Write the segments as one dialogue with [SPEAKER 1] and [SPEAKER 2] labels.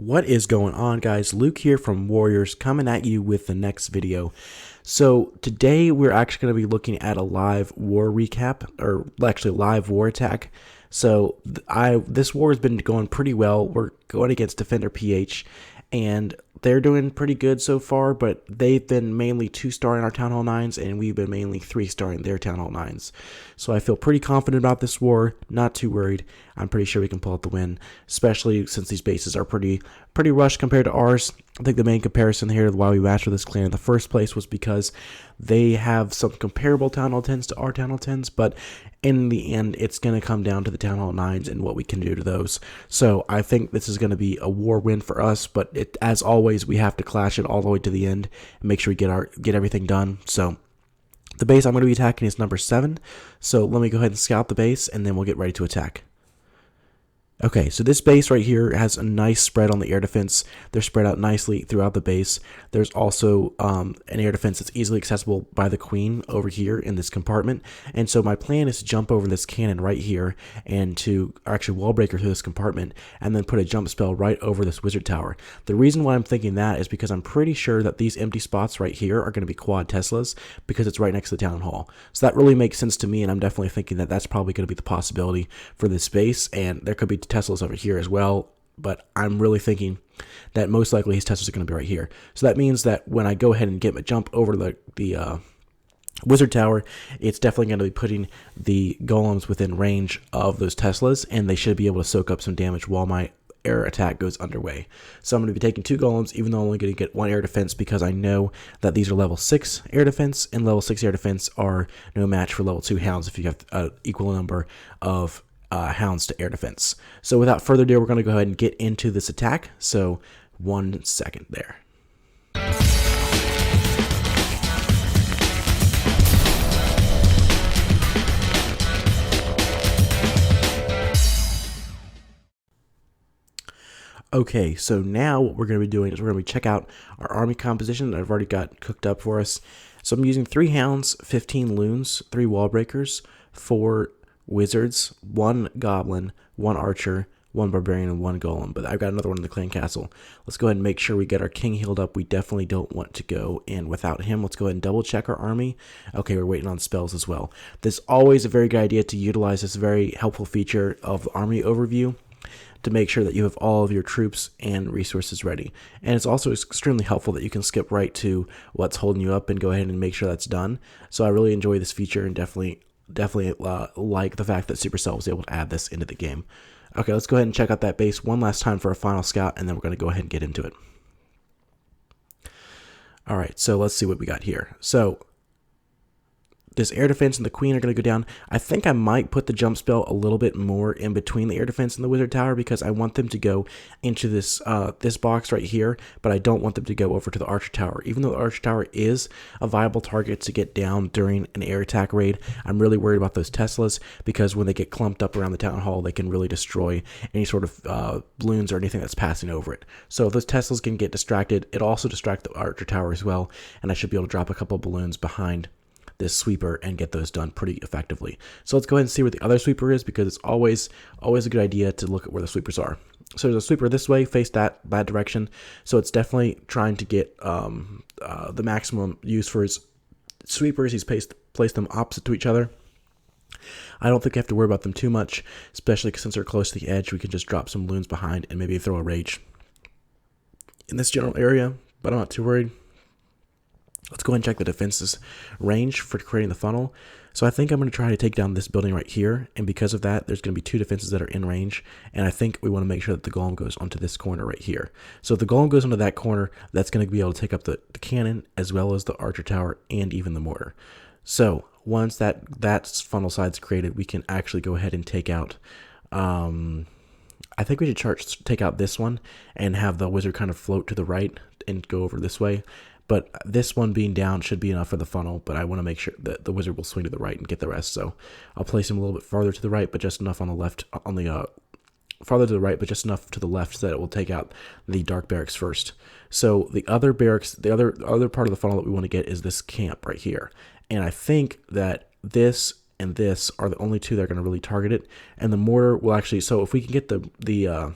[SPEAKER 1] What is going on, guys? Luke here from Warriors coming at you with the next video. So today we're actually going to be looking at a live war recap, or actually live war attack. So this war has been going pretty well. We're going against Defender PH, and they're doing pretty good so far, but they've been mainly 2-star in our Town Hall 9s, and we've been mainly 3-star in their Town Hall 9s. So I feel pretty confident about this war, not too worried. I'm pretty sure we can pull out the win, especially since these bases are pretty rushed compared to ours. I think the main comparison here why we matched with this clan in the first place was because they have some comparable Town Hall 10s to our Town Hall 10s, but in the end, it's going to come down to the Town Hall 9s and what we can do to those. So I think this is going to be a war win for us, but as always, we have to clash it all the way to the end and make sure we get everything done. So the base I'm going to be attacking is number 7. So let me go ahead and scout the base, and then we'll get ready to attack. Okay, so this base right here has a nice spread on the air defense. They're spread out nicely throughout the base. There's also an air defense that's easily accessible by the queen over here in this compartment. And so my plan is to jump over this cannon right here and to actually wall breaker through this compartment and then put a jump spell right over this wizard tower. The reason why I'm thinking that is because I'm pretty sure that these empty spots right here are going to be quad Teslas because it's right next to the town hall. So that really makes sense to me, and I'm definitely thinking that that's probably going to be the possibility for this base, and there could be Teslas over here as well, but I'm really thinking that most likely his Teslas are going to be right here. So that means that when I go ahead and get my jump over the wizard tower, it's definitely going to be putting the golems within range of those Teslas, and they should be able to soak up some damage while my air attack goes underway. So I'm going to be taking 2 golems, even though I'm only going to get 1 air defense, because I know that these are level 6 air defense, and level 6 air defense are no match for level 2 hounds if you have an equal number of hounds to air defense. So without further ado, we're going to go ahead and get into this attack. So 1 second there. Okay, so now what we're going to be doing is we're going to check out our army composition that I've already got cooked up for us. So I'm using 3 hounds, 15 loons, 3 wall breakers, 4 wizards, 1 goblin, 1 archer, 1 barbarian, and 1 golem. But I've got another one in the clan castle. Let's go ahead and make sure we get our king healed up. We definitely don't want to go in without him. Let's go ahead and double check our army. Okay, we're waiting on spells as well. This is always a very good idea to utilize this very helpful feature of the army overview to make sure that you have all of your troops and resources ready. And it's also extremely helpful that you can skip right to what's holding you up and go ahead and make sure that's done. So I really enjoy this feature and definitely like the fact that Supercell was able to add this into the game. Okay, let's go ahead and check out that base one last time for a final scout, and then we're going to go ahead and get into it. Alright, so let's see what we got here. So this air defense and the queen are going to go down. I think I might put the jump spell a little bit more in between the air defense and the wizard tower because I want them to go into this this box right here, but I don't want them to go over to the archer tower. Even though the archer tower is a viable target to get down during an air attack raid, I'm really worried about those Teslas because when they get clumped up around the town hall, they can really destroy any sort of balloons or anything that's passing over it. So if those Teslas can get distracted, it'll also distract the archer tower as well, and I should be able to drop a couple balloons behind this sweeper and get those done pretty effectively. So let's go ahead and see where the other sweeper is, because it's always a good idea to look at where the sweepers are. So there's a sweeper this way, face that direction. So it's definitely trying to get the maximum use for his sweepers. He's placed them opposite to each other. I don't think I have to worry about them too much, especially since they're close to the edge. We can just drop some balloons behind and maybe throw a rage in this general area, but I'm not too worried. Let's go ahead and check the defenses range for creating the funnel. So I think I'm going to try to take down this building right here, and because of that, there's going to be 2 defenses that are in range, and I think we want to make sure that the golem goes onto this corner right here. So if the golem goes onto that corner, that's going to be able to take up the cannon as well as the archer tower and even the mortar. So once that funnel side's created, we can actually go ahead and take out I think we should take out this one and have the wizard kind of float to the right and go over this way. But this one being down should be enough for the funnel, but I want to make sure that the wizard will swing to the right and get the rest. So I'll place him a little bit farther to the right, but just enough on the left, farther to the right, but just enough to the left so that it will take out the dark barracks first. So the other barracks, the other part of the funnel that we want to get is this camp right here. And I think that this and this are the only 2 that are going to really target it. And the mortar will actually, so if we can get the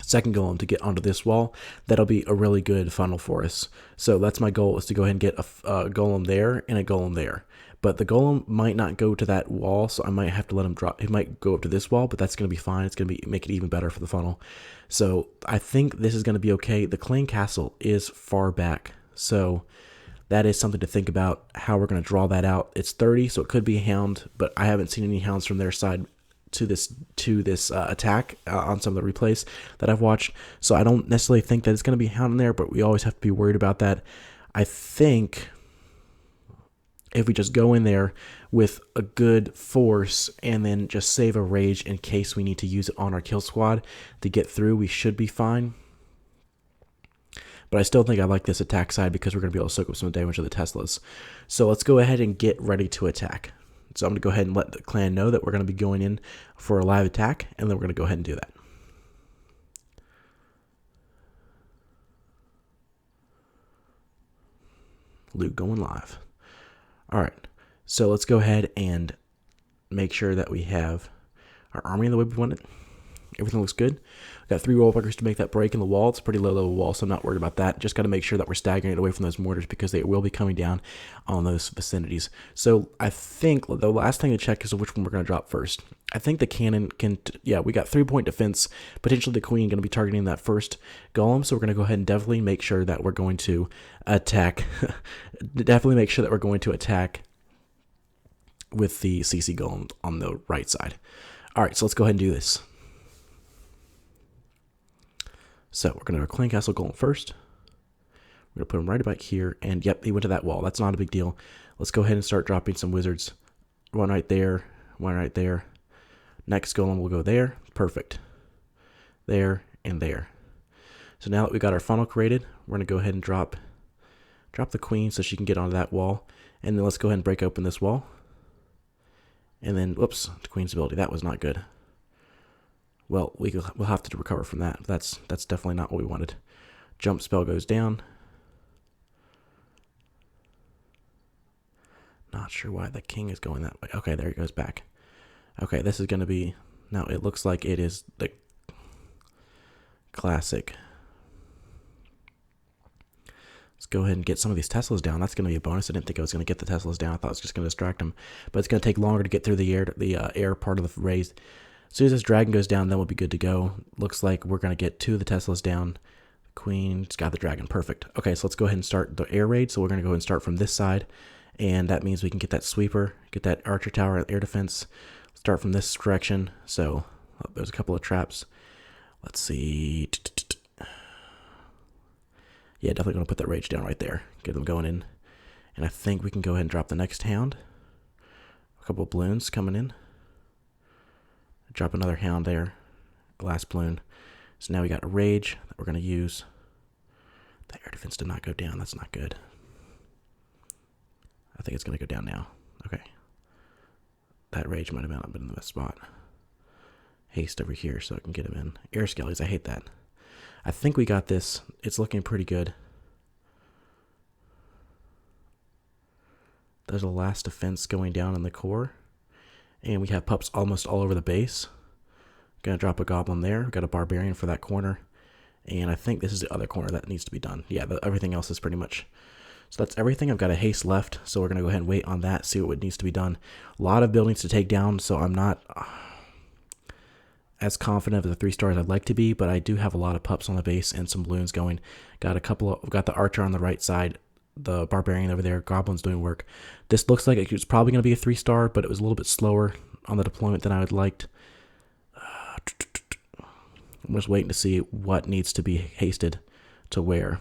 [SPEAKER 1] second golem to get onto this wall. That'll be a really good funnel for us. So that's my goal, is to go ahead and get a golem there and a golem there. But the golem might not go to that wall, so I might have to let him drop. He might go up to this wall, but that's going to be fine. It's going to make it even better for the funnel. So I think this is going to be okay. The clan castle is far back, so that is something to think about, how we're going to draw that out. It's 30, so it could be a hound, but I haven't seen any hounds from their side to this attack on some of the replays that I've watched. So I don't necessarily think that it's going to be a hound in there, but we always have to be worried about that. I think if we just go in there with a good force and then just save a rage in case we need to use it on our kill squad to get through, we should be fine. But I still think I like this attack side because we're going to be able to soak up some damage of the Teslas. So let's go ahead and get ready to attack. So I'm going to go ahead and let the clan know that we're going to be going in for a live attack, and then we're going to go ahead and do that. Luke going live. All right, so let's go ahead and make sure that we have our army in the way we want it. Everything looks good. We've got 3 wall breakers to make that break in the wall. It's a pretty low level wall, so I'm not worried about that. Just got to make sure that we're staggering it away from those mortars because they will be coming down on those vicinities. So I think the last thing to check is which one we're going to drop first. I think the cannon can, yeah, we got 3-point defense. Potentially the queen going to be targeting that first golem, so we're going to go ahead and definitely make sure that we're going to attack. Definitely make sure that we're going to attack with the CC golem on the right side. All right, so let's go ahead and do this. So we're going to clan castle golem first. We're going to put him right about here. And yep, he went to that wall. That's not a big deal. Let's go ahead and start dropping some wizards. One right there. One right there. Next golem will go there. Perfect. There and there. So now that we got our funnel created, we're going to go ahead and drop the queen so she can get onto that wall. And then let's go ahead and break open this wall. And then, whoops, the queen's ability. That was not good. Well, we'll have to recover from that. That's definitely not what we wanted. Jump spell goes down. Not sure why the king is going that way. Okay, there he goes back. Okay, this is going to be... Now, it looks like it is the classic. Let's go ahead and get some of these Teslas down. That's going to be a bonus. I didn't think I was going to get the Teslas down. I thought it was just going to distract them. But it's going to take longer to get through the air part of the raise. As soon as this dragon goes down, then we'll be good to go. Looks like we're going to get 2 of the Teslas down. The queen's got the dragon. Perfect. Okay, so let's go ahead and start the air raid. So we're going to go ahead and start from this side. And that means we can get that sweeper, get that archer tower, air defense. Start from this direction. So there's a couple of traps. Let's see. Yeah, definitely going to put that rage down right there. Get them going in. And I think we can go ahead and drop the next hound. A couple of balloons coming in. Drop another hound there. Glass balloon. So now we got a rage that we're going to use. The air defense did not go down. That's not good. I think it's going to go down now. Okay. That rage might have not been in the best spot. Haste over here so I can get him in. Air skellies. I hate that. I think we got this. It's looking pretty good. There's a last defense going down in the core. And we have pups almost all over the base. Gonna drop a goblin there. We've got a barbarian for that corner. And I think this is the other corner that needs to be done. Yeah, everything else is pretty much... So that's everything. I've got a haste left. So we're gonna go ahead and wait on that, see what needs to be done. A lot of buildings to take down, so I'm not as confident of the 3 stars I'd like to be, but I do have a lot of pups on the base and some balloons going. Got the archer on the right side, the barbarian over there, goblins doing work. This looks like it's probably going to be a 3-star, but it was a little bit slower on the deployment than I would liked. I'm just waiting to see what needs to be hasted to where.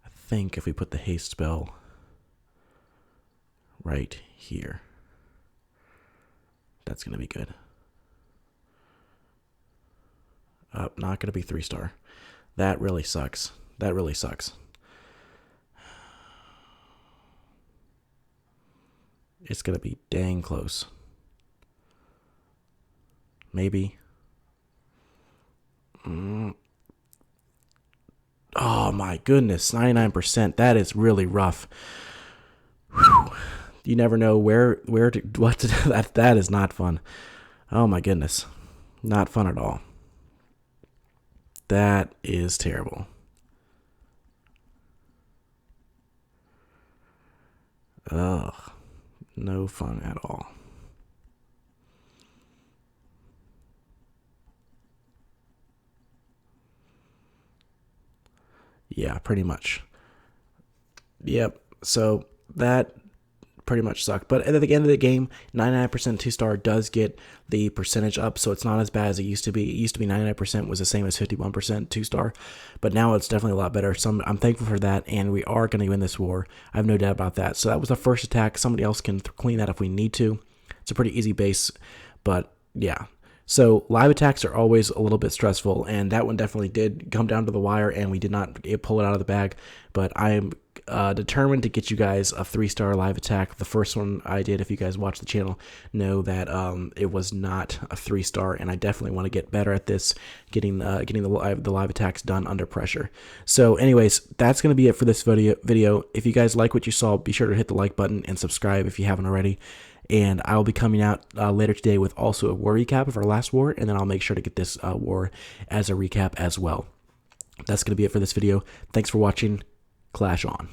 [SPEAKER 1] I think if we put the haste spell right here, that's going to be good. Not going to be 3-star. That really sucks. That really sucks. It's going to be dang close. Maybe. Oh my goodness, 99%. That is really rough. Whew. You never know where to what to do. That is not fun. Oh my goodness. Not fun at all. That is terrible. Ugh. No fun at all. Yeah, pretty much. Yep. So that pretty much sucked. But at the end of the game, 99% 2-star does get the percentage up, so it's not as bad as it used to be. It used to be 99% was the same as 51% 2-star, but now it's definitely a lot better. So I'm thankful for that, and we are going to win this war. I have no doubt about that. So that was the first attack. Somebody else can clean that if we need to. It's a pretty easy base, but yeah. So live attacks are always a little bit stressful, and that one definitely did come down to the wire, and we did not pull it out of the bag. But I am determined to get you guys a 3-star live attack. The first one I did, if you guys watch the channel, know that it was not a 3-star, and I definitely want to get better at this, getting the live attacks done under pressure. So anyways, that's going to be it for this video. If you guys like what you saw, be sure to hit the like button and subscribe if you haven't already. And I'll be coming out later today with also a war recap of our last war, and then I'll make sure to get this war as a recap as well. That's going to be it for this video. Thanks for watching. Clash on.